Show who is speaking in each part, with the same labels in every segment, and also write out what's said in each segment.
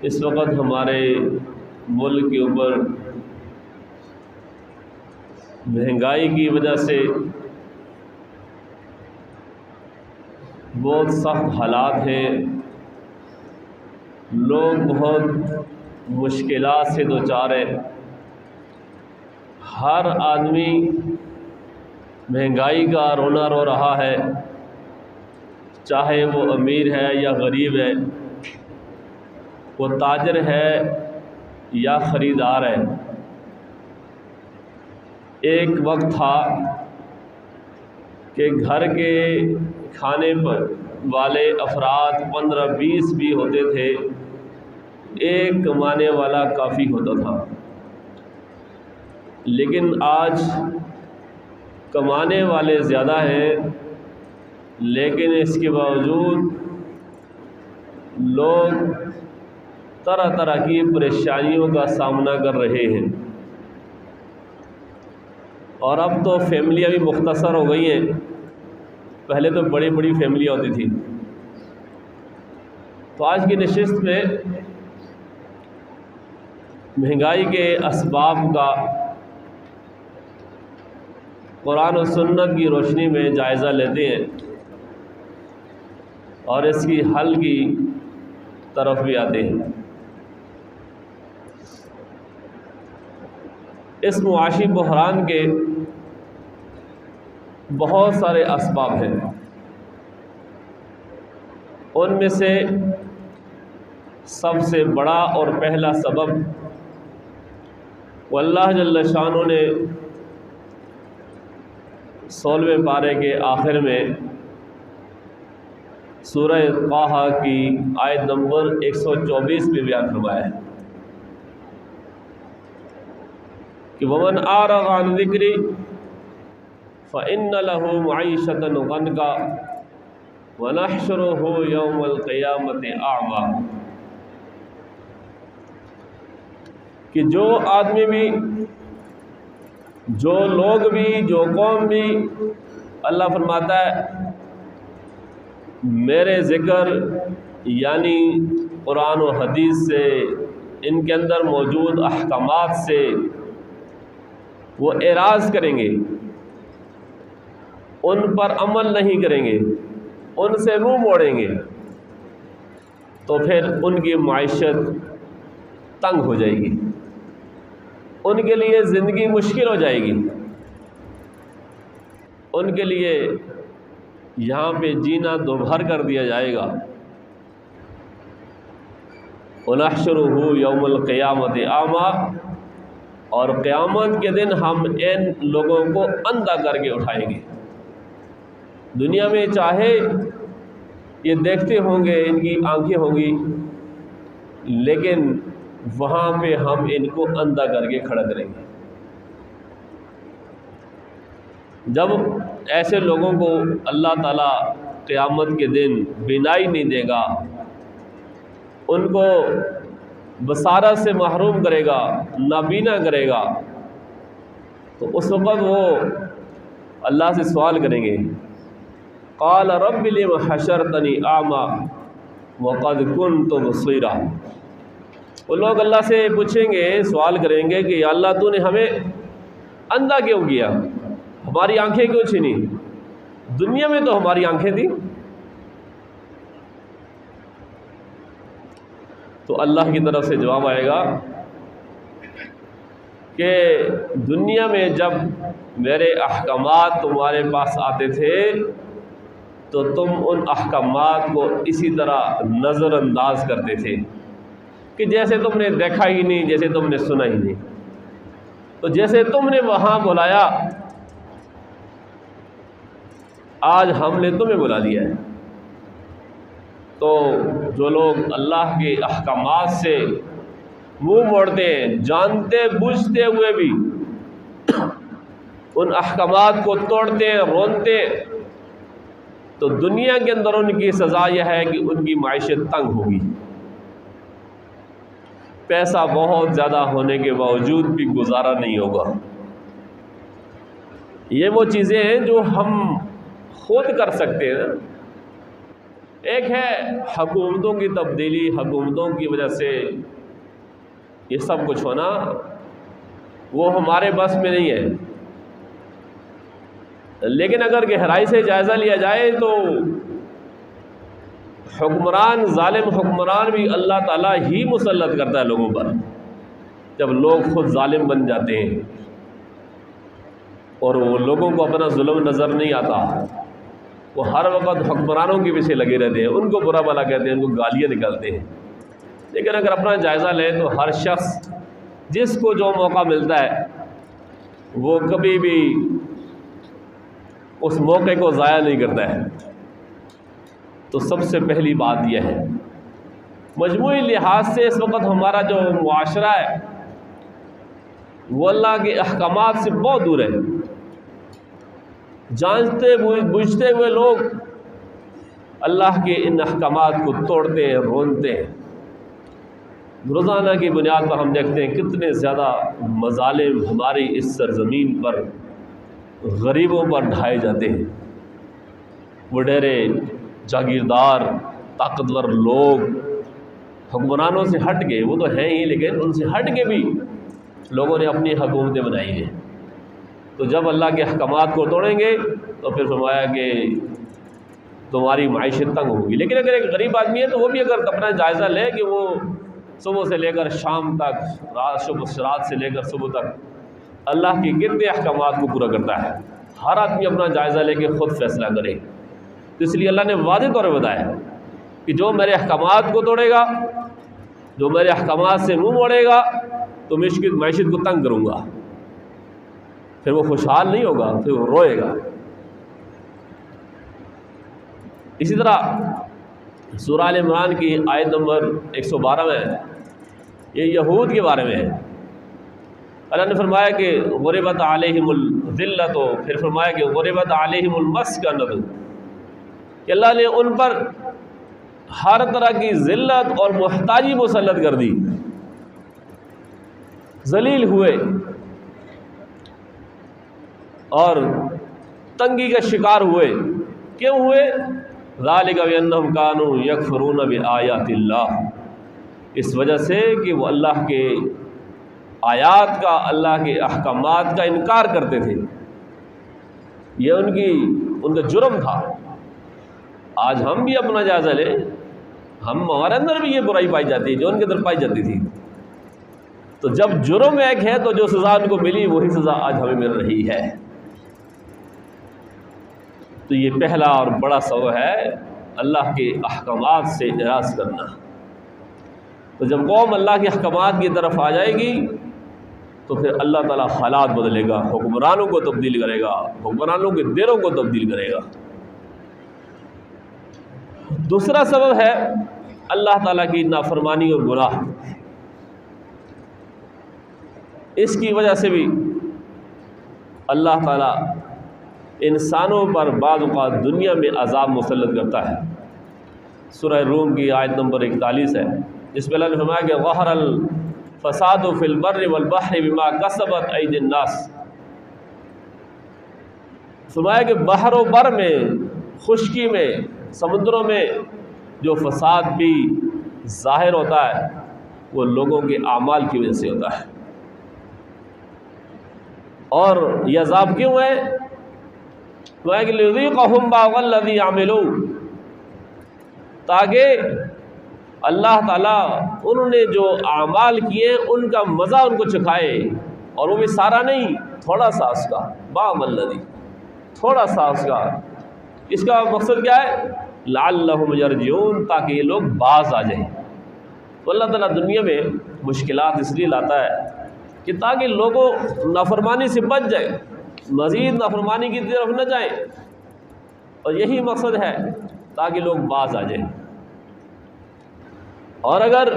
Speaker 1: اس وقت ہمارے ملک کے اوپر مہنگائی کی وجہ سے بہت سخت حالات ہیں، لوگ بہت مشکلات سے دوچار ہیں۔ ہر آدمی مہنگائی کا رونا رو رہا ہے، چاہے وہ امیر ہے یا غریب ہے، وہ تاجر ہے یا خریدار ہے۔ ایک وقت تھا کہ گھر کے کھانے پر والے افراد 15-20 بھی ہوتے تھے، ایک کمانے والا کافی ہوتا تھا۔ لیکن آج کمانے والے زیادہ ہیں، لیکن اس کے باوجود لوگ طرح طرح کی پریشانیوں کا سامنا کر رہے ہیں، اور اب تو فیملیاں بھی مختصر ہو گئی ہیں۔ پہلے تو بڑی بڑی فیملیاں ہوتی تھیں۔ تو آج کی نشست میں مہنگائی کے اسباب کا قرآن و سنت کی روشنی میں جائزہ لیتے ہیں، اور اس کی حل کی طرف بھی آتے ہیں۔ اس معاشی بحران کے بہت سارے اسباب ہیں، ان میں سے سب سے بڑا اور پہلا سبب وہ اللہ جل شانہ نے 16ویں پارے کے آخر میں سورہ طٰہٰ کی آیت نمبر 124 میں بیان فرمایا ہے کہ وَمَنْ أَعْرَضَ عَنْ ذِكْرِي فَإِنَّ لَهُ مَعِيشَةً ضَنْكًا وَنَحْشُرُهُ يَوْمَ الْقِيَامَةِ أَعْمَىٰ، کہ جو آدمی بھی، جو لوگ بھی، جو قوم بھی، اللہ فرماتا ہے میرے ذکر یعنی قرآن و حدیث سے، ان کے اندر موجود احکامات سے وہ اعراض کریں گے، ان پر عمل نہیں کریں گے، ان سے منہ موڑیں گے، تو پھر ان کی معیشت تنگ ہو جائے گی، ان کے لیے زندگی مشکل ہو جائے گی، ان کے لیے یہاں پہ جینا دوبھر کر دیا جائے گا۔ وَنَحْشُرُهُ يَوْمَ الْقِيَامَةِ أَعْمَىٰ، اور قیامت کے دن ہم ان لوگوں کو اندھا کر کے اٹھائیں گے۔ دنیا میں چاہے یہ دیکھتے ہوں گے، ان کی آنکھیں ہوں گی، لیکن وہاں پہ ہم ان کو اندھا کر کے کھڑا کریں گے۔ جب ایسے لوگوں کو اللہ تعالیٰ قیامت کے دن بینائی نہیں دے گا، ان کو بصارت سے محروم کرے گا، نابینا کرے گا، تو اس وقت وہ اللہ سے سوال کریں گے، قال رب لم حشرتنی اعمیٰ وقد کنت بصیرا۔ وہ لوگ اللہ سے پوچھیں گے، سوال کریں گے کہ یا اللہ تو نے ہمیں اندھا کیوں کیا، ہماری آنکھیں کیوں چھینی، دنیا میں تو ہماری آنکھیں تھیں۔ تو اللہ کی طرف سے جواب آئے گا کہ دنیا میں جب میرے احکامات تمہارے پاس آتے تھے تو تم ان احکامات کو اسی طرح نظر انداز کرتے تھے کہ جیسے تم نے دیکھا ہی نہیں، جیسے تم نے سنا ہی نہیں۔ تو جیسے تم نے وہاں بلایا، آج ہم نے تمہیں بلا لیا ہے۔ تو جو لوگ اللہ کے احکامات سے منہ موڑتے ہیں، جانتے بوجھتے ہوئے بھی ان احکامات کو توڑتے ہیں، رونتے ہیں، تو دنیا کے اندر ان کی سزا یہ ہے کہ ان کی معیشت تنگ ہوگی، پیسہ بہت زیادہ ہونے کے باوجود بھی گزارا نہیں ہوگا۔ یہ وہ چیزیں ہیں جو ہم خود کر سکتے ہیں، ایک ہے حکومتوں کی تبدیلی، حکومتوں کی وجہ سے یہ سب کچھ ہونا، وہ ہمارے بس میں نہیں ہے۔ لیکن اگر گہرائی سے جائزہ لیا جائے تو حکمران، ظالم حکمران بھی اللہ تعالیٰ ہی مسلط کرتا ہے لوگوں پر، جب لوگ خود ظالم بن جاتے ہیں اور وہ لوگوں کو اپنا ظلم نظر نہیں آتا، وہ ہر وقت حکمرانوں کے پیچھے لگے رہتے ہیں، ان کو برا بھلا کہتے ہیں، ان کو گالیاں نکالتے ہیں۔ لیکن اگر اپنا جائزہ لیں تو ہر شخص جس کو جو موقع ملتا ہے وہ کبھی بھی اس موقع کو ضائع نہیں کرتا ہے۔ تو سب سے پہلی بات یہ ہے، مجموعی لحاظ سے اس وقت ہمارا جو معاشرہ ہے وہ اللہ کے احکامات سے بہت دور ہے۔ جانتے بوجھتے ہوئے لوگ اللہ کے ان احکامات کو توڑتے ہیں، رونتے ہیں۔ روزانہ کی بنیاد پر ہم دیکھتے ہیں کتنے زیادہ مظالم ہماری اس سرزمین پر غریبوں پر ڈھائے جاتے ہیں۔ وڈیرے، جاگیردار، طاقتور لوگ حکمرانوں سے ہٹ کے، وہ تو ہیں ہی لیکن ان سے ہٹ کے بھی لوگوں نے اپنی حکومتیں بنائی ہیں۔ تو جب اللہ کے احکامات کو توڑیں گے تو پھر فرمایا کہ تمہاری معیشت تنگ ہوگی۔ لیکن اگر ایک غریب آدمی ہے تو وہ بھی اگر اپنا جائزہ لے کہ وہ صبح سے لے کر شام تک، رات سے لے کر صبح تک اللہ کے کتنے احکامات کو پورا کرتا ہے، ہر آدمی اپنا جائزہ لے کے خود فیصلہ کرے۔ تو اس لیے اللہ نے واضح طور پہ بتایا کہ جو میرے احکامات کو توڑے گا، جو میرے احکامات سے منہ موڑے گا تو میں اس کی معیشت کو تنگ کروں گا، پھر وہ خوشحال نہیں ہوگا، پھر وہ روئے گا۔ اسی طرح سورہ آل عمران کی آیت نمبر 112 میں یہ یہود کے بارے میں ہے۔ اللہ نے فرمایا کہ غربت علیہم الذلۃ، پھر فرمایا کہ غربت علیہم المسکنۃ، کہ اللہ نے ان پر ہر طرح کی ذلت اور محتاجی مسلط کر دی، ذلیل ہوئے اور تنگی کا شکار ہوئے۔ کیوں ہوئے؟ ذالک بانہم کانوا یکفرون بآیات اللہ، اس وجہ سے کہ وہ اللہ کے آیات کا، اللہ کے احکامات کا انکار کرتے تھے۔ یہ ان کا جرم تھا۔ آج ہم بھی اپنا جائزہ لیں، ہمارے اندر بھی یہ برائی پائی جاتی ہے جو ان کے اندر پائی جاتی تھی۔ تو جب جرم ایک ہے تو جو سزا ان کو ملی وہی سزا آج ہمیں مل رہی ہے۔ تو یہ پہلا اور بڑا سبب ہے اللہ کے احکامات سے اعراض کرنا۔ تو جب قوم اللہ کے احکامات کی طرف آ جائے گی تو پھر اللہ تعالیٰ حالات بدلے گا، حکمرانوں کو تبدیل کرے گا، حکمرانوں کے دلوں کو تبدیل کرے گا۔ دوسرا سبب ہے اللہ تعالیٰ کی نافرمانی اور گناہ۔ اس کی وجہ سے بھی اللہ تعالیٰ انسانوں پر بعض اوقات دنیا میں عذاب مسلط کرتا ہے۔ سورہ روم کی آیت نمبر 41 ہے، جس میں اللہ نے فرمایا کہ ظہر الفساد فی البر والبحر بما کسبت ایدی الناس، فرمایا کہ بحر و بر میں، خشکی میں، سمندروں میں جو فساد بھی ظاہر ہوتا ہے وہ لوگوں کے اعمال کی وجہ سے ہوتا ہے۔ اور یہ عذاب کیوں ہے؟ لِيُذِيقَهُمْ بَعْضَ الَّذِي عَمِلُوا، تاکہ اللہ تعالیٰ انہوں نے جو اعمال کیے ان کا مزہ ان کو چکھائے، اور وہ بھی سارا نہیں، تھوڑا سا اس کا، بَعْضَ الَّذِي، تھوڑا سا اس کا۔ اس کا مقصد کیا ہے؟ لَعَلَّهُمْ يَرْجِعُونَ، تاکہ یہ لوگ باز آ جائیں۔ تو اللہ تعالیٰ دنیا میں مشکلات اس لیے لاتا ہے کہ تاکہ لوگوں نافرمانی سے بچ جائیں، مزید نافرمانی کی طرف نہ جائیں، اور یہی مقصد ہے تاکہ لوگ باز آ جائیں۔ اور اگر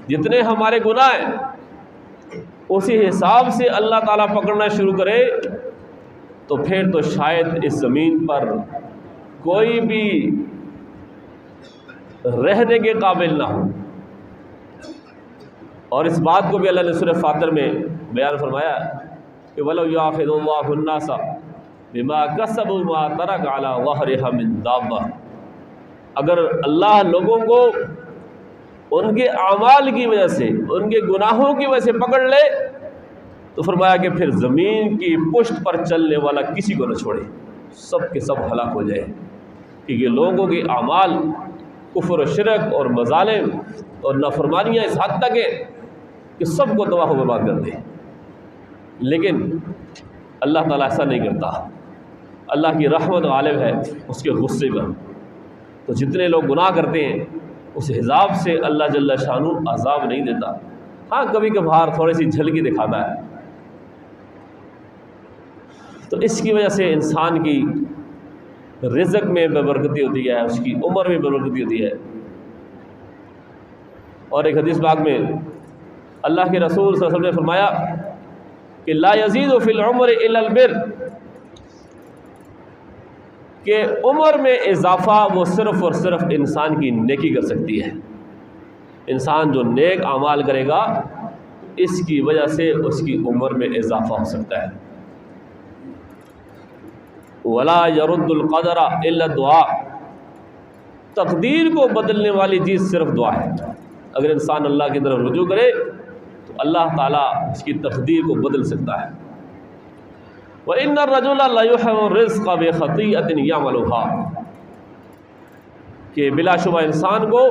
Speaker 1: جتنے ہمارے گناہ ہیں اسی حساب سے اللہ تعالیٰ پکڑنا شروع کرے تو پھر تو شاید اس زمین پر کوئی بھی رہنے کے قابل نہ ہو۔ اور اس بات کو بھی اللہ نے سورہ فاطر میں بیان فرمایا کہ وَلَوْ يُؤَاخِذُ اللَّهُ النَّاسَ بِمَا كَسَبُوا مَا تَرَكَ عَلَى ظَهْرِهَا مِن دَابَّةٍ، اگر اللہ لوگوں کو ان کے اعمال کی وجہ سے، ان کے گناہوں کی وجہ سے پکڑ لے تو فرمایا کہ پھر زمین کی پشت پر چلنے والا کسی کو نہ چھوڑے، سب کے سب ہلاک ہو جائے، کیونکہ لوگوں کے اعمال کفر و شرک اور مظالم اور نافرمانیاں اس حد تک ہے کہ سب کو تباہ و برباد کر دے۔ لیکن اللہ تعالیٰ ایسا نہیں کرتا، اللہ کی رحمت غالب ہے اس کے غصے پر، تو جتنے لوگ گناہ کرتے ہیں اس حساب سے اللہ جل شانہ عذاب نہیں دیتا، ہاں کبھی کبھار تھوڑی سی جھلکی دکھاتا ہے۔ تو اس کی وجہ سے انسان کی رزق میں بے برکتی ہوتی ہے، اس کی عمر میں بے برکتی ہوتی ہے۔ اور ایک حدیث پاک میں اللہ کے رسول صلی اللہ علیہ وسلم نے فرمایا کہ لا یزید فی العمر الا البر، کہ عمر میں اضافہ وہ صرف اور صرف انسان کی نیکی کر سکتی ہے۔ انسان جو نیک اعمال کرے گا اس کی وجہ سے اس کی عمر میں اضافہ ہو سکتا ہے۔ ولا يرد القدر الا الدعاء، تقدیر کو بدلنے والی چیز صرف دعا ہے۔ اگر انسان اللہ کی طرف رجوع کرے تو اللہ تعالیٰ اس کی تقدیر کو بدل سکتا ہے۔ وَإِنَّ الرَّجُلَ لَيُحْرَمُ الرِّزْقَ بِخَطِيئَةٍ يَعْمَلُهَا، کہ بلا شبہ انسان کو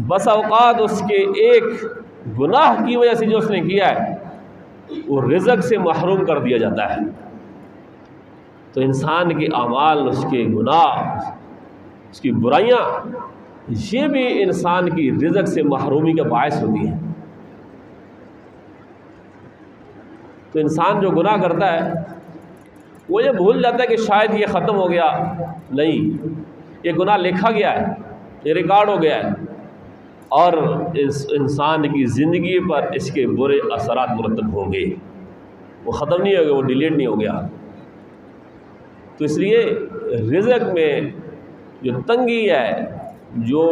Speaker 1: بس اوقات اس کے ایک گناہ کی وجہ سے جو اس نے کیا ہے وہ رزق سے محروم کر دیا جاتا ہے۔ تو انسان کے اعمال، اس کے گناہ، اس کی برائیاں، یہ بھی انسان کی رزق سے محرومی کا باعث ہوتی ہیں۔ تو انسان جو گناہ کرتا ہے وہ یہ بھول جاتا ہے کہ شاید یہ ختم ہو گیا، نہیں، یہ گناہ لکھا گیا ہے، یہ ریکارڈ ہو گیا ہے، اور اس انسان کی زندگی پر اس کے برے اثرات مرتب ہوں گے، وہ ختم نہیں ہو گیا، وہ ڈیلیٹ نہیں ہو گیا۔ تو اس لیے رزق میں جو تنگی ہے، جو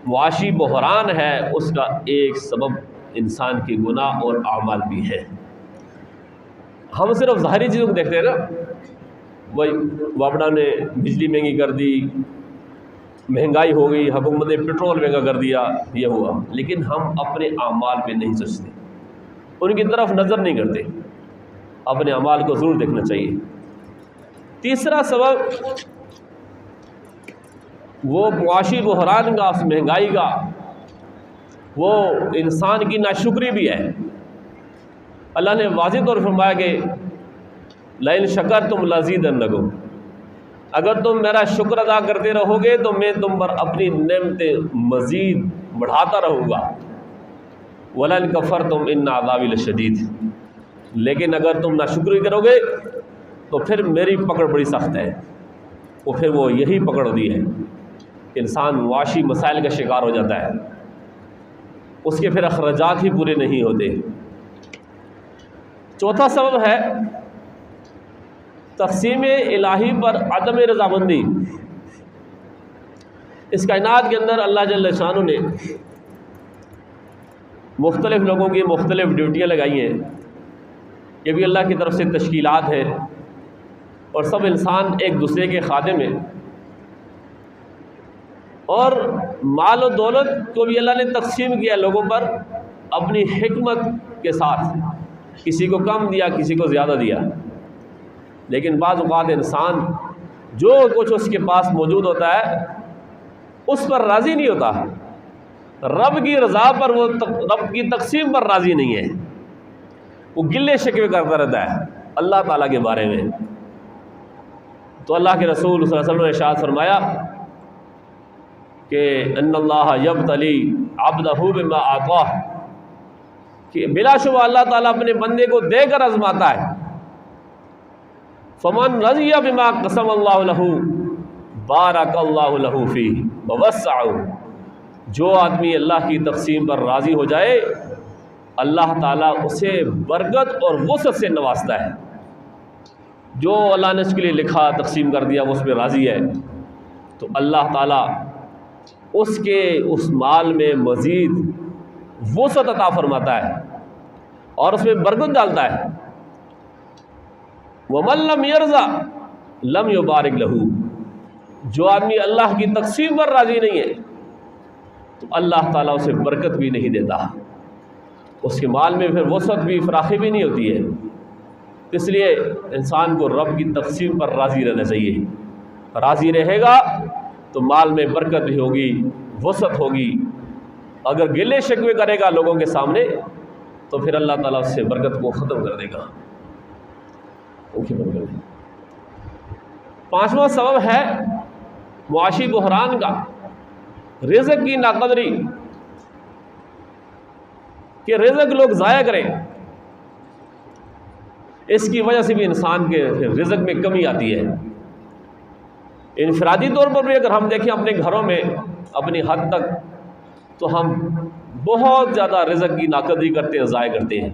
Speaker 1: معاشی بحران ہے، اس کا ایک سبب انسان کے گناہ اور اعمال بھی ہے۔ ہم صرف ظاہری چیزوں کو دیکھتے ہیں نا، وہی وابڈا نے بجلی مہنگی کر دی، مہنگائی ہو گئی، حکومت نے پیٹرول مہنگا کر دیا، یہ ہوا، لیکن ہم اپنے اعمال پہ نہیں سوچتے، ان کی طرف نظر نہیں کرتے۔ اپنے اعمال کو ضرور دیکھنا چاہیے۔ تیسرا سبب وہ معاشی بحران کا، اس مہنگائی کا، وہ انسان کی ناشکری بھی ہے۔ اللہ نے واضح طور پر فرمایا کہ لئن شکرتم لازیدنکم، اگر تم میرا شکر ادا کرتے رہو گے تو میں تم پر اپنی نعمتیں مزید بڑھاتا رہوں گا۔ ولئن کفرتم ان عذابی لشدید، لیکن اگر تم ناشکری کرو گے تو پھر میری پکڑ بڑی سخت ہے۔ وہ پھر وہ یہی پکڑ ہوتی ہے کہ انسان معاشی مسائل کا شکار ہو جاتا ہے، اس کے پھر اخراجات ہی پورے نہیں ہوتے۔ چوتھا سبب ہے تقسیم الہی پر عدم رضامندی۔ اس کائنات کے اندر اللہ جل شانہ نے مختلف لوگوں کی مختلف ڈیوٹیاں لگائی ہیں، یہ بھی اللہ کی طرف سے تشکیلات ہیں، اور سب انسان ایک دوسرے کے خادم ہیں۔ اور مال و دولت کو بھی اللہ نے تقسیم کیا لوگوں پر اپنی حکمت کے ساتھ، کسی کو کم دیا، کسی کو زیادہ دیا۔ لیکن بعض اوقات انسان جو کچھ اس کے پاس موجود ہوتا ہے اس پر راضی نہیں ہوتا، رب کی رضا پر، وہ رب کی تقسیم پر راضی نہیں ہے، وہ گلے شکوے کرتا رہتا ہے اللہ تعالیٰ کے بارے میں۔ تو اللہ کے رسول صلی اللہ علیہ وسلم نے ارشاد فرمایا کہ ان اللہ یبتلی عبدہ بما آتاہ، کہ بلا شبہ اللہ تعالیٰ اپنے بندے کو دے کر آزماتا ہے۔ فمن رضی بما قسم اللہ لہ بارک اللہ لہ فیہ ووسعہ، جو آدمی اللہ کی تقسیم پر راضی ہو جائے اللہ تعالیٰ اسے برکت اور وسعت سے نوازتا ہے۔ جو اللہ نے اس کے لیے لکھا، تقسیم کر دیا، وہ اس پہ راضی ہے، تو اللہ تعالیٰ اس کے اس مال میں مزید وسعت عطا فرماتا ہے اور اس میں برکت ڈالتا ہے۔ وَمَن لَّمْ يَرْضَ لَمْ يُبَارِكْ لَهُ، جو آدمی اللہ کی تقسیم پر راضی نہیں ہے تو اللہ تعالیٰ اسے برکت بھی نہیں دیتا، اس کے مال میں پھر وسعت بھی، فراخی بھی نہیں ہوتی ہے۔ اس لیے انسان کو رب کی تقسیم پر راضی رہنا چاہیے، راضی رہے گا تو مال میں برکت بھی ہوگی، وسعت ہوگی۔ اگر گلے شکوے کرے گا لوگوں کے سامنے تو پھر اللہ تعالیٰ اس سے برکت کو ختم کر دے گا۔ پانچواں سبب ہے معاشی بحران کا، رزق کی ناقدری، کہ رزق لوگ ضائع کریں، اس کی وجہ سے بھی انسان کے رزق میں کمی آتی ہے۔ انفرادی طور پر بھی اگر ہم دیکھیں اپنے گھروں میں اپنی حد تک، تو ہم بہت زیادہ رزق کی ناقدری کرتے ہیں، ضائع کرتے ہیں۔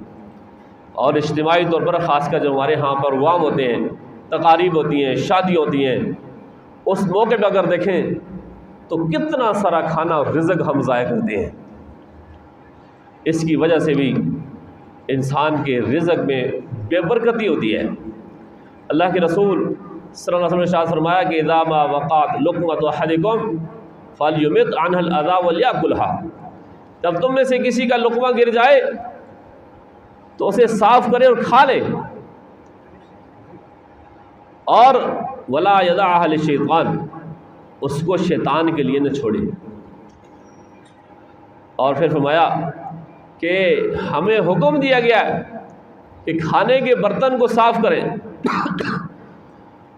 Speaker 1: اور اجتماعی طور پر خاص کر جو ہمارے ہاں پروگرام ہوتے ہیں، تقاریب ہوتی ہیں، شادی ہوتی ہیں، اس موقع پہ اگر دیکھیں تو کتنا سارا کھانا اور رزق ہم ضائع کرتے ہیں۔ اس کی وجہ سے بھی انسان کے رزق میں بے برکتی ہوتی ہے۔ اللہ کے رسول صلی اللہ علیہ وسلم نے ارشاد فرمایا کہ اذا ما وقعت لقمۃ احدکم فلیمط عنها الاذى ولیأکلها، جب تم میں سے کسی کا لقمہ گر جائے تو اسے صاف کرے اور کھا لے، اور ولا یدعها للشیطان، اس کو شیطان کے لیے نہ چھوڑے۔ اور پھر فرمایا کہ ہمیں حکم دیا گیا ہے کہ کھانے کے برتن کو صاف کریں،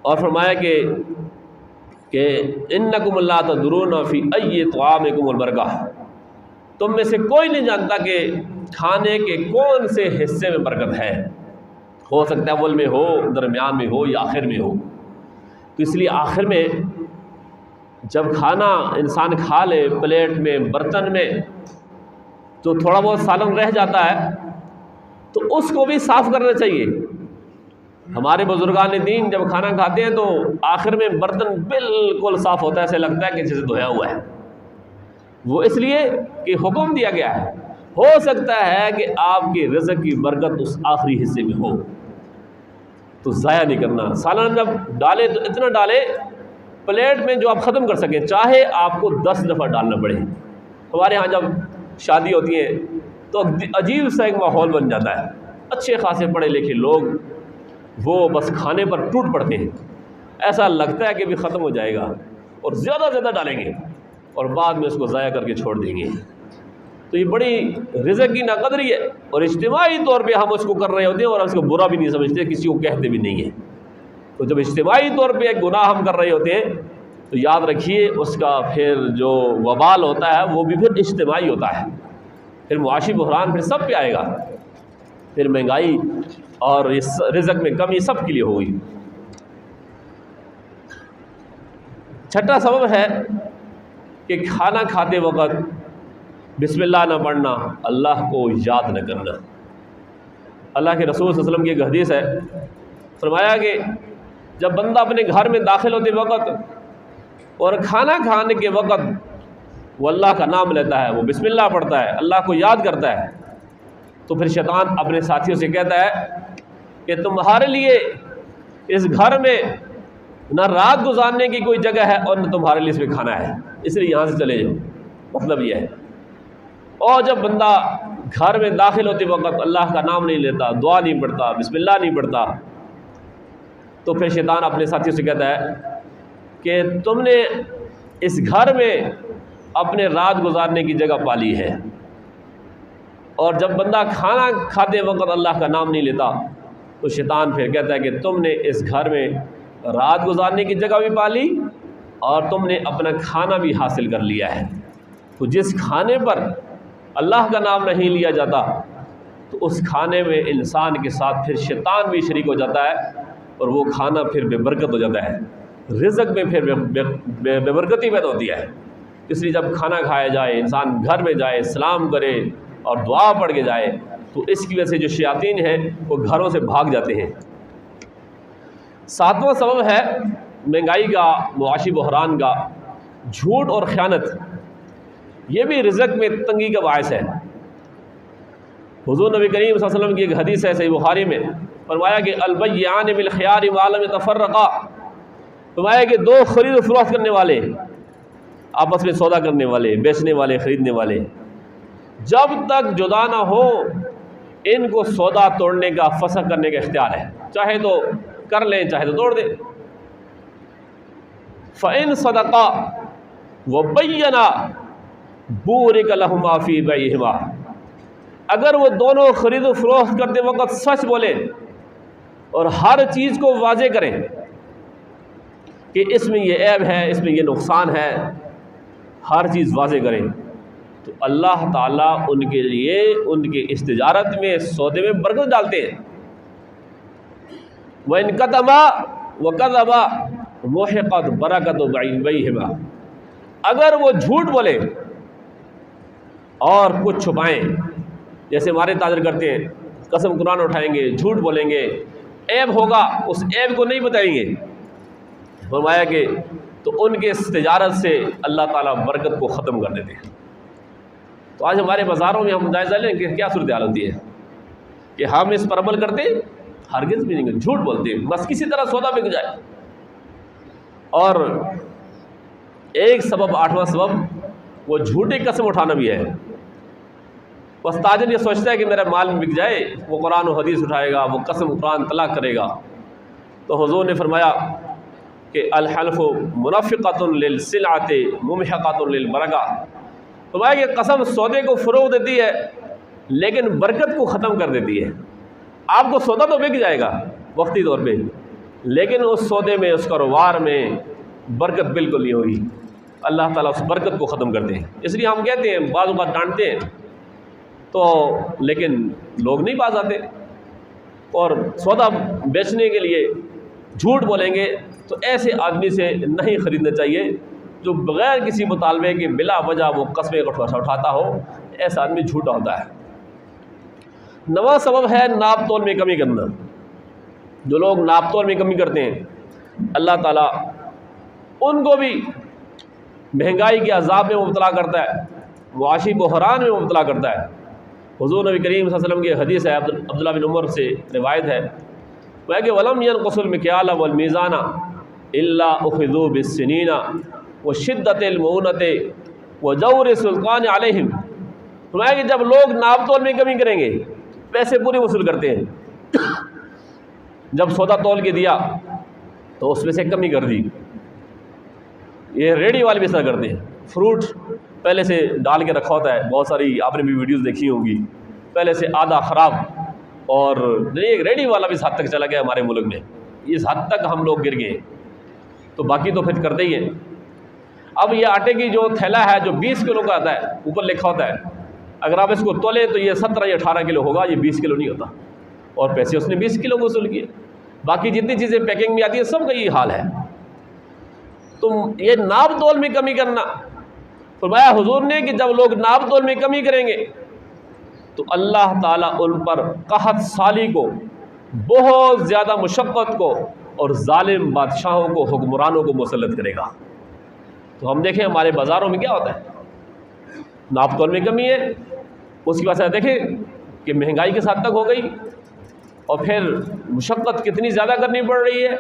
Speaker 1: اور فرمایا کہ انکم لا تدرون فی ای طعامکم البرکہ، تم میں سے کوئی نہیں جانتا کہ کھانے کے کون سے حصے میں برکت ہے، ہو سکتا ہے اول میں ہو، درمیان میں ہو، یا آخر میں ہو۔ تو اس لیے آخر میں جب کھانا انسان کھا لے پلیٹ میں، برتن میں، تو تھوڑا بہت سالن رہ جاتا ہے تو اس کو بھی صاف کرنا چاہیے۔ ہمارے بزرگان دین جب کھانا کھاتے ہیں تو آخر میں برتن بالکل صاف ہوتا ہے، ایسے لگتا ہے کہ جسے دھویا ہوا ہے۔ وہ اس لیے کہ حکم دیا گیا ہے، ہو سکتا ہے کہ آپ کے رزق کی برکت اس آخری حصے میں ہو، تو ضائع نہیں کرنا۔ سالن جب ڈالے تو اتنا ڈالے پلیٹ میں جو آپ ختم کر سکیں، چاہے آپ کو 10 دفعہ ڈالنا پڑے۔ ہمارے ہاں جب شادی ہوتی ہے تو عجیب سا ایک ماحول بن جاتا ہے، اچھے خاصے پڑھے لکھے لوگ وہ بس کھانے پر ٹوٹ پڑتے ہیں، ایسا لگتا ہے کہ بھی ختم ہو جائے گا، اور زیادہ زیادہ ڈالیں گے اور بعد میں اس کو ضائع کر کے چھوڑ دیں گے۔ تو یہ بڑی رزق کی ناقدری ہے، اور اجتماعی طور پہ ہم اس کو کر رہے ہوتے ہیں اور ہم اس کو برا بھی نہیں سمجھتے، کسی کو کہتے بھی نہیں ہیں۔ تو جب اجتماعی طور پہ ایک گناہ ہم کر رہے ہوتے ہیں تو یاد رکھیے اس کا پھر جو وبال ہوتا ہے وہ بھی پھر اجتماعی ہوتا ہے، پھر معاشی بحران پھر سب پہ آئے گا، پھر مہنگائی اور اس رزق میں کمی سب کے لیے ہوگی۔ چھٹا سبب ہے کہ کھانا کھاتے وقت بسم اللہ نہ پڑھنا، اللہ کو یاد نہ کرنا۔ اللہ کے رسول صلی اللہ علیہ وسلم کی ایک حدیث ہے، فرمایا کہ جب بندہ اپنے گھر میں داخل ہوتے وقت اور کھانا کھانے کے وقت وہ اللہ کا نام لیتا ہے، وہ بسم اللہ پڑھتا ہے، اللہ کو یاد کرتا ہے، تو پھر شیطان اپنے ساتھیوں سے کہتا ہے کہ تمہارے لیے اس گھر میں نہ رات گزارنے کی کوئی جگہ ہے اور نہ تمہارے لیے اس میں کھانا ہے، اس لیے یہاں سے چلے جاؤ، مطلب یہ ہے۔ اور جب بندہ گھر میں داخل ہوتے وقت اللہ کا نام نہیں لیتا، دعا نہیں پڑھتا، بسم اللہ نہیں پڑھتا، تو پھر شیطان اپنے ساتھیوں سے کہتا ہے کہ تم نے اس گھر میں اپنے رات گزارنے کی جگہ پالی ہے۔ اور جب بندہ کھانا کھاتے وقت اللہ کا نام نہیں لیتا تو شیطان پھر کہتا ہے کہ تم نے اس گھر میں رات گزارنے کی جگہ بھی پالی اور تم نے اپنا کھانا بھی حاصل کر لیا ہے۔ تو جس کھانے پر اللہ کا نام نہیں لیا جاتا تو اس کھانے میں انسان کے ساتھ پھر شیطان بھی شریک ہو جاتا ہے اور وہ کھانا پھر بے برکت ہو جاتا ہے، رزق میں پھر بے برکتی پیدا ہوتی ہے۔ اس لیے جب کھانا کھایا جائے، انسان گھر میں جائے، سلام کرے اور دعا پڑھ کے جائے، تو اس کی وجہ سے جو شیاطین ہیں وہ گھروں سے بھاگ جاتے ہیں۔ ساتواں سبب ہے مہنگائی کا، معاشی بحران کا، جھوٹ اور خیانت، یہ بھی رزق میں تنگی کا باعث ہے۔ حضور نبی کریم صلی اللہ علیہ وسلم کی ایک حدیث ہے صحیح بخاری میں، فرمایا کہ البیعان بالخیار ما لم یتفرقا، فرمایا کہ دو خرید و فروخت کرنے والے، آپس میں سودا کرنے والے، بیچنے والے، خریدنے والے، جب تک جدا نہ ہو ان کو سودا توڑنے کا، فسخ کرنے کا اختیار ہے، چاہے تو کر لیں چاہے تو توڑ دیں۔ فَإِن صَدَقَا وَبَيَّنَا بُورِكَ لَهُمَا فِي بَيْعِهِمَا، اگر وہ دونوں خرید و فروخت کرتے وقت سچ بولیں اور ہر چیز کو واضح کریں کہ اس میں یہ عیب ہے، اس میں یہ نقصان ہے، ہر چیز واضح کریں، تو اللہ تعالیٰ ان کے لیے ان کے اس تجارت میں، سودے میں برکت ڈالتے ہیں۔ وَإِن كَتَمَا وَكَذَبَا مُحِقَتْ بَرَكَتُ بَيْعِهِمَا، اگر وہ جھوٹ بولیں اور کچھ چھپائیں، جیسے ہمارے تاجر کرتے ہیں، قسم قرآن اٹھائیں گے، جھوٹ بولیں گے، عیب ہوگا اس عیب کو نہیں بتائیں گے، فرمایا کہ تو ان کے اس تجارت سے اللہ تعالیٰ برکت کو ختم کر دیتے ہیں۔ تو آج ہمارے بازاروں میں ہم جائزہ لیں کہ کیا صورتحال ہوتی ہے کہ ہم اس پر عمل کرتے ہرگز بھی نہیں، جھوٹ بولتے بس کسی طرح سودا بک جائے۔ اور ایک سبب، 8واں سبب، وہ جھوٹی قسم اٹھانا بھی ہے۔ بس تاجر یہ سوچتا ہے کہ میرا مال بک جائے، وہ قرآن و حدیث اٹھائے گا، وہ قسم قرآن طلاق کرے گا۔ تو حضور نے فرمایا کہ الحلف منافقۃ للسلعۃ ممحقۃ للبرکہ، فرمایا کہ قسم سودے کو فروغ دیتی ہے لیکن برکت کو ختم کر دیتی ہے۔ آپ کو سودا تو بک جائے گا وقتی طور پہ، لیکن اس سودے میں، اس کاروبار میں برکت بالکل نہیں ہوگی، اللہ تعالیٰ اس برکت کو ختم کرتے ہیں۔ اس لیے ہم کہتے ہیں، بعض اوقات ڈانٹتے ہیں تو لیکن لوگ نہیں باز آتے، اور سودا بیچنے کے لیے جھوٹ بولیں گے تو ایسے آدمی سے نہیں خریدنا چاہیے جو بغیر کسی مطالبے کے بلا وجہ وہ قسمیں اٹھاتا ہو، ایسا آدمی جھوٹا ہوتا ہے۔ 9واں سبب ہے ناپ تول میں کمی کرنا۔ جو لوگ ناپ تول میں کمی کرتے ہیں اللہ تعالیٰ ان کو بھی مہنگائی کے عذاب میں مبتلا کرتا ہے، معاشی بحران میں مبتلا کرتا ہے۔ حضور نبی کریم صلی اللہ علیہ وسلم کی حدیث ہے، عبداللہ بن عمر سے روایت ہے، وہ ہے کہ وَلَمْ يَنْقُصُ الْمِكْيَالَ وَالْمِيزَانَ إِلَّا أُخِذُوا بِالسِّنِينَ وَشِدَّةِ الْمُؤُونَةِ وَجَوْرِ السُّلْطَانِ عَلَيْهِمْ، فرمایا کہ جب لوگ ناپ تول میں کمی کریں گے، پیسے پورے وصول کرتے ہیں، جب سودا تول کے دیا تو اس میں سے کمی کر دی۔ یہ ریڈی والے بھی ایسا کرتے ہیں، فروٹ پہلے سے ڈال کے رکھا ہوتا ہے، بہت ساری آپ نے بھی ویڈیوز دیکھی ہوں گی، پہلے سے آدھا خراب، اور ایک ریڈی والا بھی اس حد تک چلا گیا ہمارے ملک میں، اس حد تک ہم لوگ گر گئے، تو باقی تو پھر کرتے ہی ہیں۔ اب یہ آٹے کی جو تھیلا ہے جو 20 کلو کا آتا ہے، اوپر لکھا ہوتا ہے، اگر آپ اس کو تولیں تو یہ 17 یا 18 کلو ہوگا، یہ 20 کلو نہیں ہوتا، اور پیسے اس نے 20 کلو کو وصول کیے۔ باقی جتنی چیزیں پیکنگ میں آتی ہیں سب کا یہ حال ہے۔ تو یہ ناپ تول میں کمی کرنا، فرمایا حضور نے کہ جب لوگ ناپ تول میں کمی کریں گے تو اللہ تعالیٰ ان پر قحط سالی کو، بہت زیادہ مشقت کو، اور ظالم بادشاہوں کو، حکمرانوں کو مسلط کرے گا۔ تو ہم دیکھیں ہمارے بازاروں میں کیا ہوتا ہے، ناپ تول میں کمی ہے، اس کی وجہ سے دیکھیں کہ مہنگائی کس حد تک ہو گئی، اور پھر مشقت کتنی زیادہ کرنی پڑ رہی ہے،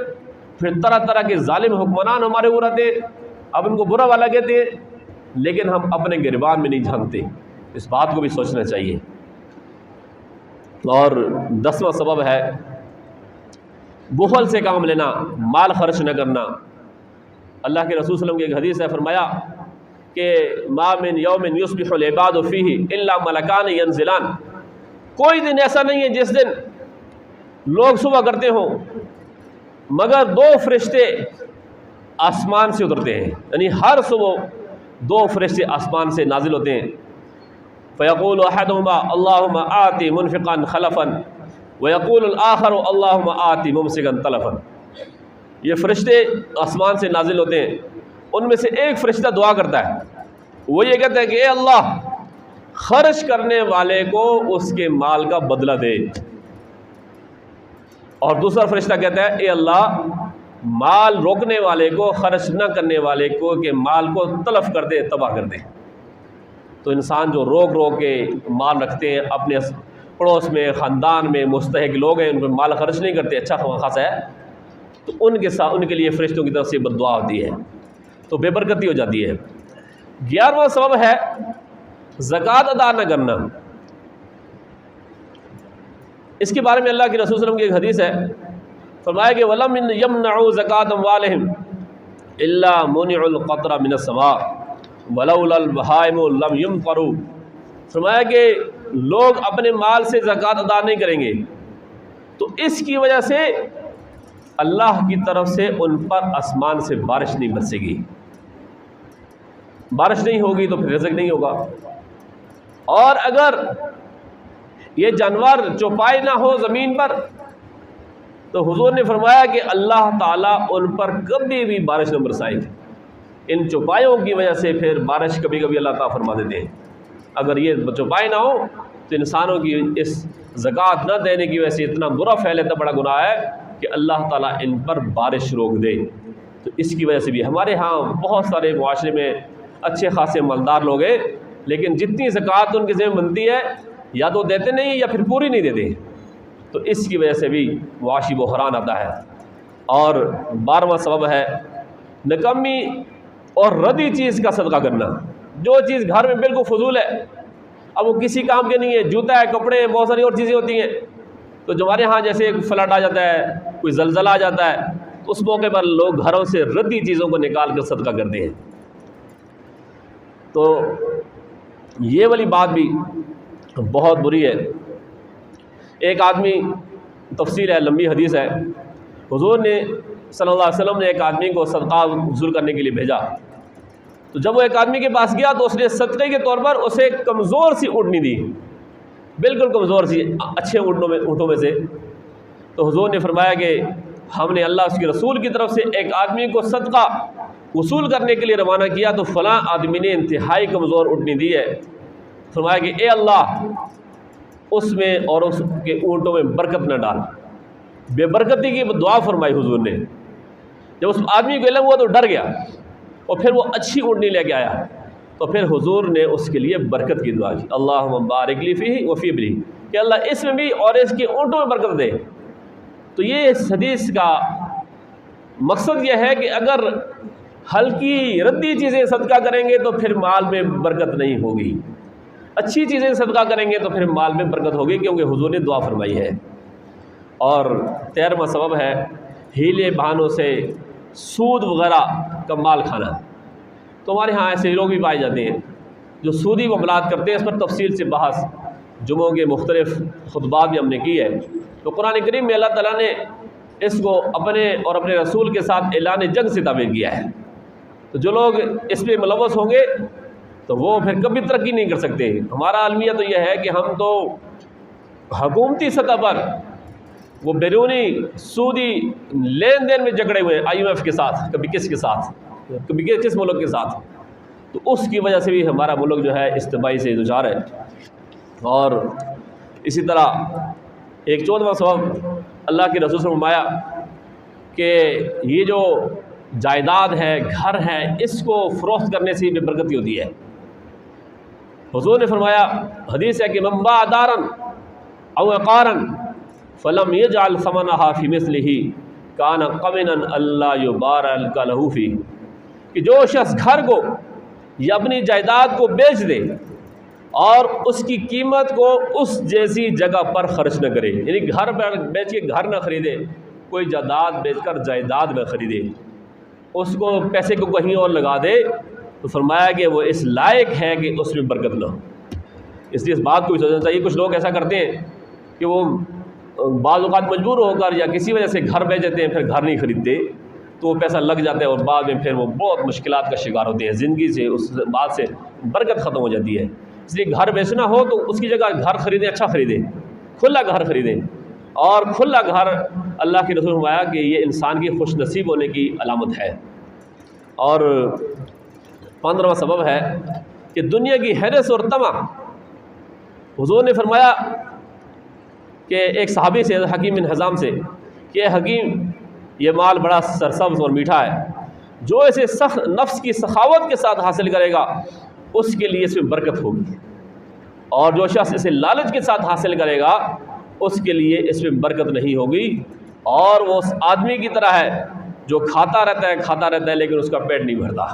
Speaker 1: پھر طرح طرح کے ظالم حکمران ہمارے اوپر آتے ہیں، اب ان کو برا والا کہتے ہیں، لیکن ہم اپنے گریبان میں نہیں جھانکتے، اس بات کو بھی سوچنا چاہیے۔ اور 10واں سبب ہے بخل سے کام لینا، مال خرچ نہ کرنا۔ اللہ کے رسول صلی اللہ علیہ وسلم کی ایک حدیث ہے، فرمایا کہ ما من یوم یصبح العباد فیہ الا ملکان ینزلان، کوئی دن ایسا نہیں ہے جس دن لوگ صبح کرتے ہوں مگر 2 فرشتے آسمان سے اترتے ہیں، یعنی ہر صبح 2 فرشتے آسمان سے نازل ہوتے ہیں۔ فیقول احدہما اللہم آتی منفقا خلفا ویقول الآخر اللہم آتی ممسکا تلفا، یہ فرشتے آسمان سے نازل ہوتے ہیں، ان میں سے ایک فرشتہ دعا کرتا ہے، وہ یہ کہتا ہے کہ اے اللہ خرچ کرنے والے کو اس کے مال کا بدلہ دے، اور دوسرا فرشتہ کہتا ہے اے اللہ مال روکنے والے کو، خرچ نہ کرنے والے کو کہ مال کو تلف کر دے، تباہ کر دے۔ تو انسان جو روک روک کے مال رکھتے ہیں، اپنے پڑوس میں، خاندان میں مستحق لوگ ہیں، ان کو مال خرچ نہیں کرتے، اچھا خاصا ہے، تو ان کے لیے فرشتوں کی طرف سے بد دعا ہوتی ہے، تو بے برکتی ہو جاتی ہے۔ 11واں سبب ہے زکوٰۃ ادا نہ کرنا۔ اس کے بارے میں اللہ کے رسول صلی اللہ علیہ وسلم کی ایک حدیث ہے، فرمایا کہ وَلَمْ يَمْنَعُوا زَكَاةَ أَمْوَالِهِمْ إِلَّا مُنِعُوا الْقَطْرَ مِنَ السَّمَاءِ وَلَوْلَا الْبَهَائِمُ لَمْ يُمْطَرُوا۔ فرمایا کہ لوگ اپنے مال سے زکوٰۃ ادا نہیں کریں گے تو اس کی وجہ سے اللہ کی طرف سے ان پر آسمان سے بارش نہیں برسے گی، بارش نہیں ہوگی تو پھر رزق نہیں ہوگا۔ اور اگر یہ جانور چوپائے نہ ہو زمین پر تو حضور نے فرمایا کہ اللہ تعالیٰ ان پر کبھی بھی بارش نہ برسائے۔ ان چوپایوں کی وجہ سے پھر بارش کبھی کبھی اللہ تعالیٰ فرما دیتے ہیں۔ اگر یہ چوپائے نہ ہو تو انسانوں کی اس زکوٰۃ نہ دینے کی وجہ سے اتنا برا پھیل، اتنا بڑا گناہ ہے کہ اللہ تعالیٰ ان پر بارش روک دے۔ تو اس کی وجہ سے بھی ہمارے ہاں بہت سارے معاشرے میں اچھے خاصے مالدار لوگ ہیں، لیکن جتنی زکوٰۃ ان کی ذمہ بنتی ہے یا تو دیتے نہیں یا پھر پوری نہیں دیتے، تو اس کی وجہ سے بھی معاشی بحران آتا ہے۔ اور 12واں سبب ہے نکمی اور ردی چیز کا صدقہ کرنا۔ جو چیز گھر میں بالکل فضول ہے، اب وہ کسی کام کے نہیں ہے، جوتا ہے، کپڑے ہیں، بہت ساری اور چیزیں ہوتی ہیں، تو جو ہمارے ہاں جیسے فلڈ آ جاتا ہے، کوئی زلزلہ آ جاتا ہے، تو اس موقع پر لوگ گھروں سے ردی چیزوں کو نکال کر صدقہ کرتے ہیں۔ تو یہ والی بات بھی بہت بری ہے۔ ایک آدمی، تفصیل ہے، لمبی حدیث ہے، حضور نے صلی اللہ علیہ وسلم نے ایک آدمی کو صدقہ وصول کرنے کے لیے بھیجا، تو جب وہ ایک آدمی کے پاس گیا تو اس نے صدقے کے طور پر اسے کمزور سی اونٹنی دی، بالکل کمزور سی، اچھے اونٹوں میں سے۔ تو حضور نے فرمایا کہ ہم نے اللہ اس کے رسول کی طرف سے ایک آدمی کو صدقہ وصول کرنے کے لیے روانہ کیا تو فلاں آدمی نے انتہائی کمزور اونٹنی دی ہے۔ فرمایا کہ اے اللہ اس میں اور اس کے اونٹوں میں برکت نہ ڈال۔ بے برکتی کی دعا فرمائی حضور نے۔ جب اس آدمی کو علم ہوا تو ڈر گیا اور پھر وہ اچھی اونٹنی لے کے آیا، تو پھر حضور نے اس کے لیے برکت کی دعا کی، اللہم بارک لی فیہ وفی ابلی، کہ اللہ اس میں بھی اور اس کے اونٹوں میں برکت دے۔ تو یہ اس حدیث کا مقصد یہ ہے کہ اگر ہلکی ردی چیزیں صدقہ کریں گے تو پھر مال میں برکت نہیں ہوگی، اچھی چیزیں صدقہ کریں گے تو پھر مال میں برکت ہوگی، کیونکہ حضور نے دعا فرمائی ہے۔ اور 13واں سبب ہے ہیلے بہانوں سے سود وغیرہ کا مال کھانا۔ تو ہمارے ہاں ایسے لوگ بھی پائے جاتے ہیں جو سودی معاملات کرتے ہیں، اس پر تفصیل سے بحث جمعوں کے مختلف خطبات بھی ہم نے کی ہے۔ تو قرآن کریم میں اللہ تعالیٰ نے اس کو اپنے اور اپنے رسول کے ساتھ اعلان جنگ سے تعبیر کیا ہے۔ تو جو لوگ اس میں ملوث ہوں گے تو وہ پھر کبھی ترقی نہیں کر سکتے۔ ہمارا المیہ تو یہ ہے کہ ہم تو حکومتی سطح پر وہ بیرونی سودی لین دین میں جکڑے ہوئے ہیں، IMF کے ساتھ، کبھی کس کے ساتھ، کبھی کس ملک کے ساتھ، تو اس کی وجہ سے بھی ہمارا ملک جو ہے استبائی سے دچار ہے۔ اور اسی طرح ایک 14واں سبب اللہ کے رسول سے فرمایا کہ یہ جو جائیداد ہے، گھر ہے، اس کو فروخت کرنے سے بے برکتی ہوتی ہے۔ حضور نے فرمایا، حدیث ہے کہ من باع دارا او عقارا فلم یجعل ثمنها فی مثلہ کان قمنا الا یبارک له فیہ، کہ جو شخص گھر کو یا اپنی جائیداد کو بیچ دے اور اس کی قیمت کو اس جیسی جگہ پر خرچ نہ کرے، یعنی گھر پر بیچ کے گھر نہ خریدے، کوئی جائیداد بیچ کر جائیداد نہ خریدے، اس کو پیسے کو کہیں اور لگا دے، تو فرمایا کہ وہ اس لائق ہے کہ اس میں برکت نہ ہو۔ اس لیے اس بات کو بھی سوچنا چاہیے۔ کچھ لوگ ایسا کرتے ہیں کہ وہ بعض اوقات مجبور ہو کر یا کسی وجہ سے گھر بیچ دیتے ہیں، پھر گھر نہیں خریدتے، تو وہ پیسہ لگ جاتا ہے اور بعد میں پھر وہ بہت مشکلات کا شکار ہوتے ہیں، زندگی سے اس بات سے برکت ختم ہو جاتی ہے۔ اس لیے گھر بیچنا ہو تو اس کی جگہ گھر خریدیں، اچھا خریدیں، کھلا گھر خریدیں، اور کھلا گھر اللہ کے رسول نے فرمایا کہ یہ انسان کی خوش نصیب ہونے کی علامت ہے۔ اور 15واں سبب ہے کہ دنیا کی حرص اور طمع۔ حضور نے فرمایا کہ ایک صحابی سے، حکیم بن حزام سے، کہ حکیم یہ مال بڑا سرسبز اور میٹھا ہے، جو اسے نفس کی سخاوت کے ساتھ حاصل کرے گا اس کے لیے اس میں برکت ہوگی، اور جو شخص اسے لالچ کے ساتھ حاصل کرے گا اس کے لیے اس میں برکت نہیں ہوگی۔ اور وہ اس آدمی کی طرح ہے جو کھاتا رہتا ہے لیکن اس کا پیٹ نہیں بھرتا۔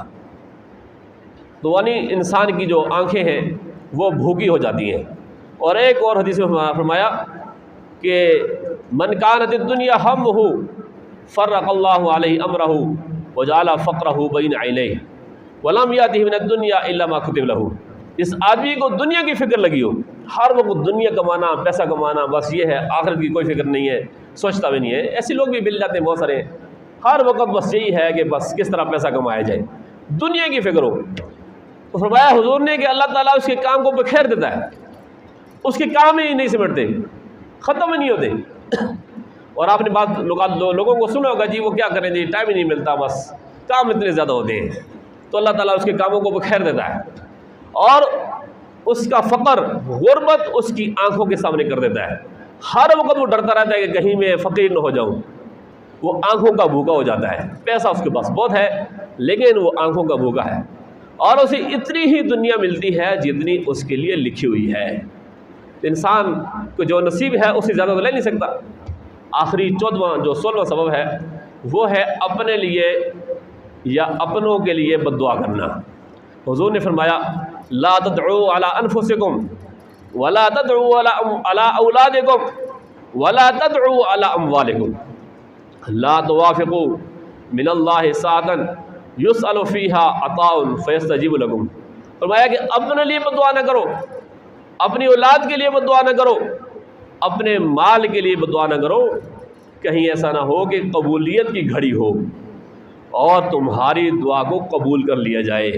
Speaker 1: تو یعنی انسان کی جو آنکھیں ہیں وہ بھوکی ہو جاتی ہیں۔ اور ایک اور حدیث میں فرمایا کہ من کانت الدنیا ہمہ فرق اللہ علیہ امرہ وجعل فقرہ بین عینیہ ولم یأتہ من الدنیا الا ما کتب لہ۔ اس آدمی کو دنیا کی فکر لگی ہو، ہر وقت دنیا کمانا، پیسہ کمانا، بس یہ ہے، آخرت کی کوئی فکر نہیں ہے، سوچتا بھی نہیں ہے۔ ایسے لوگ بھی مل جاتے ہیں بہت سارے، ہر وقت بس یہی ہے کہ بس کس طرح پیسہ کمایا جائے، دنیا کی فکر ہو۔ تو فرمایا حضور نے کہ اللہ تعالیٰ اس کے کام کو بکھیر دیتا ہے، اس کے کام ہی نہیں سمٹتے، ختم ہی نہیں ہوتے۔ اور آپ نے بات لوگوں کو سنا ہوگا، جی وہ کیا کریں جی، ٹائم ہی نہیں ملتا، بس کام اتنے زیادہ ہوتے ہیں۔ تو اللہ تعالیٰ اس کے کاموں کو بکھیر دیتا ہے، اور اس کا فقر، غربت اس کی آنکھوں کے سامنے کر دیتا ہے۔ ہر وقت وہ ڈرتا رہتا ہے کہ کہیں میں فقیر نہ ہو جاؤں۔ وہ آنکھوں کا بھوکا ہو جاتا ہے، پیسہ اس کے پاس بہت ہے لیکن وہ آنکھوں کا بھوکا ہے، اور اسے اتنی ہی دنیا ملتی ہے جتنی اس کے لیے لکھی ہوئی ہے۔ انسان کو جو نصیب ہے اس سے زیادہ تو لے نہیں سکتا۔ آخری 16واں سبب ہے وہ ہے اپنے لیے یا اپنوں کے لیے بد دعا کرنا۔ حضور نے فرمایا لا تدعوا علی انفسکم ولا تدعوا علی اولادکم ولا تدعوا علی اموالکم لا توافقوا من اللہ ساعتا یسأل فیہا عطاء فیستجیب لکم۔ فرمایا کہ اپنے لیے بد دعا نہ کرو، اپنی اولاد کے لیے بد دعا نہ کرو، اپنے مال کے لیے بد دعا نہ کرو، کہیں ایسا نہ ہو کہ قبولیت کی گھڑی ہو اور تمہاری دعا کو قبول کر لیا جائے۔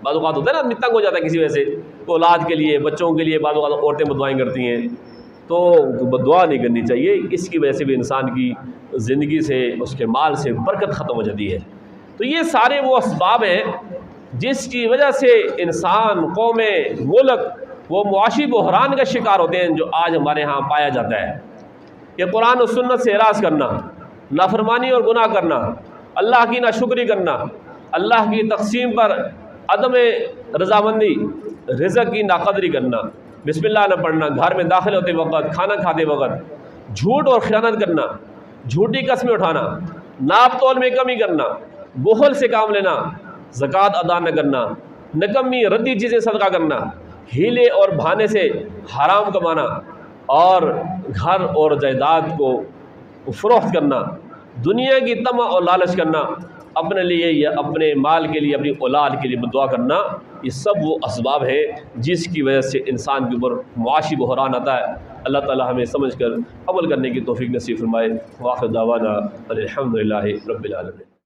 Speaker 1: بعض اوقات ہوتا ہے نا، آدمی تنگ ہو جاتا ہے کسی وجہ سے، تو اولاد کے لیے، بچوں کے لیے بعض اوقات عورتیں بد دعائیں کرتی ہیں، تو بد دعا نہیں کرنی چاہیے۔ اس کی وجہ سے بھی انسان کی زندگی سے، اس کے مال سے برکت ختم ہو جاتی ہے۔ تو یہ سارے وہ اسباب ہیں جس کی وجہ سے انسان، قومیں، ملک وہ معاشی بحران کا شکار ہوتے ہیں جو آج ہمارے ہاں پایا جاتا ہے۔ کہ قرآن و سنت سے اعراض کرنا، نافرمانی اور گناہ کرنا، اللہ کی ناشکری کرنا، اللہ کی تقسیم پر عدم رضامندی، رزق کی ناقدری کرنا، بسم اللہ نہ پڑھنا، گھر میں داخل ہوتے وقت، کھانا کھاتے وقت، جھوٹ اور خیانت کرنا، جھوٹی قسمیں اٹھانا، ناپ تول میں کمی کرنا، بخل سے کام لینا، زکوٰۃ ادا نہ کرنا، نکمی ردی چیزیں صدقہ کرنا، ہیلے اور بہانے سے حرام کمانا، اور گھر اور جائیداد کو فروخت کرنا، دنیا کی طمع اور لالچ کرنا، اپنے لیے یا اپنے مال کے لیے، اپنی اولاد کے لیے بد دعا کرنا، یہ سب وہ اسباب ہیں جس کی وجہ سے انسان کے اوپر معاشی بحران آتا ہے۔ اللہ تعالی ہمیں سمجھ کر عمل کرنے کی توفیق نصیب فرمائے۔ وآخر دعوانا الحمدللہ رب العالمین۔